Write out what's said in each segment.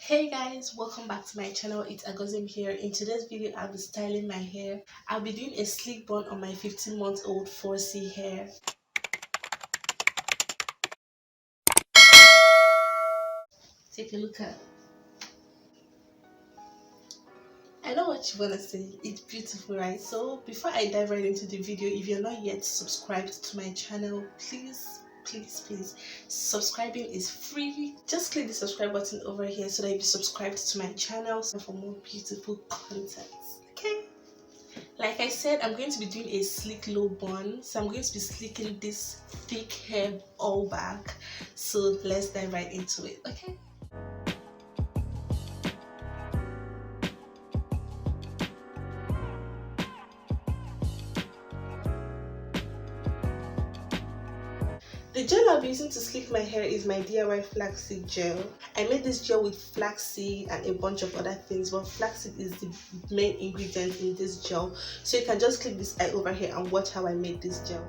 Hey guys, welcome back to my channel. It's Agozim here. In today's video, I'll be styling my hair. I'll be doing a sleek bun on my 15-month-old 4C hair. Take a look at. I know what you wanna say. It's beautiful, right? So before I dive right into the video, if you're not yet subscribed to my channel, please, subscribing is free. Just click the subscribe button over here so that you'll be subscribed to my channel for more beautiful content. Okay. Like I said, I'm going to be doing a sleek low bun, so I'm going to be sleeking this thick hair all back. So let's dive right into it, okay? The gel I'll be using to sleek my hair is my DIY flaxseed gel. I made this gel with flaxseed and a bunch of other things, but flaxseed is the main ingredient in this gel. So you can just click this eye over here and watch how I made this gel.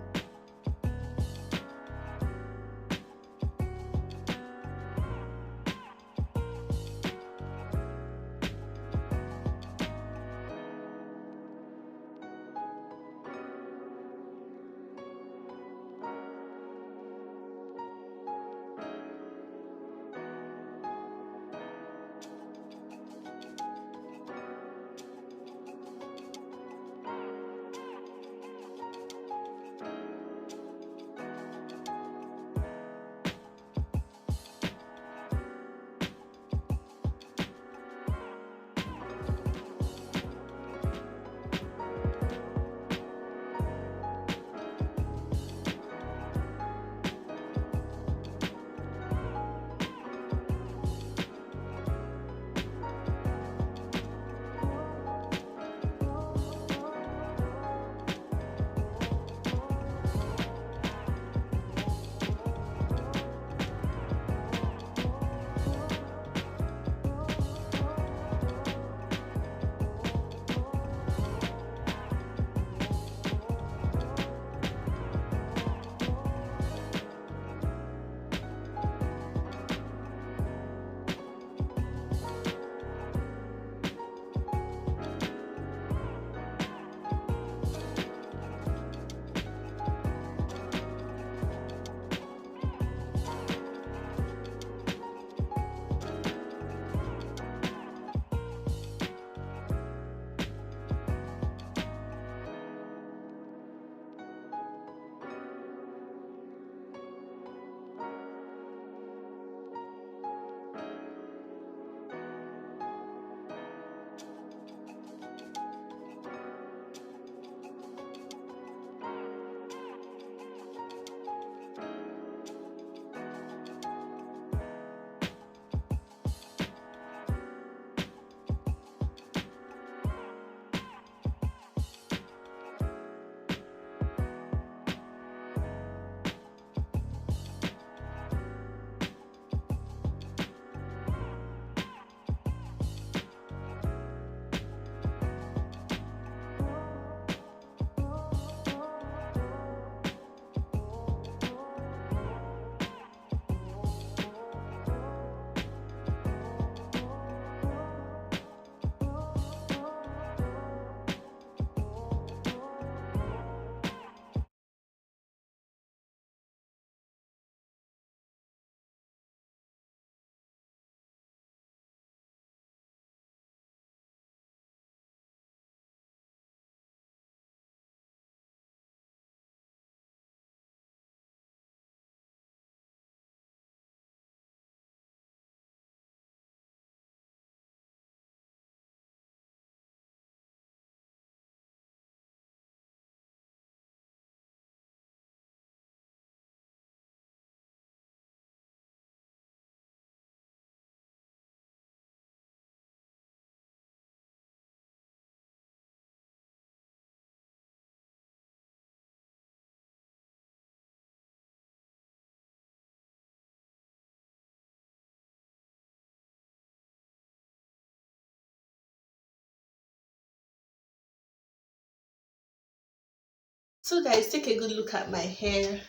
So guys, take a good look at my hair.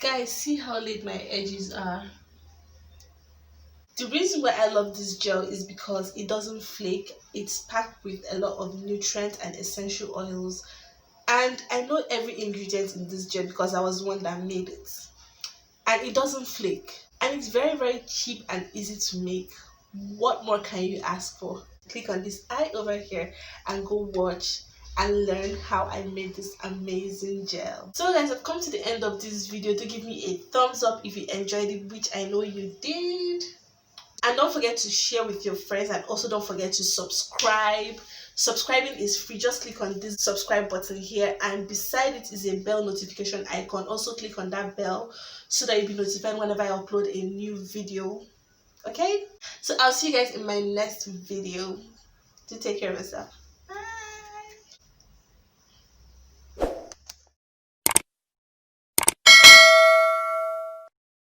Guys, see how laid my edges are. The reason why I love this gel is because it doesn't flake. It's packed with a lot of nutrients and essential oils, and I know every ingredient in this gel because I was the one that made it. And it doesn't flake, and it's very cheap and easy to make. What more can you ask for? Click on this eye over here and go watch and learn how I made this amazing gel. So guys, I've come to the end of this video. Do give me a thumbs up if you enjoyed it, which I know you did. And don't forget to share with your friends, and also don't forget to subscribe. Subscribing is free. Just click on this subscribe button here, and beside it is a bell notification icon. Also click on that bell so that you'll be notified whenever I upload a new video. Okay, so I'll see you guys in my next video. Do take care of yourself.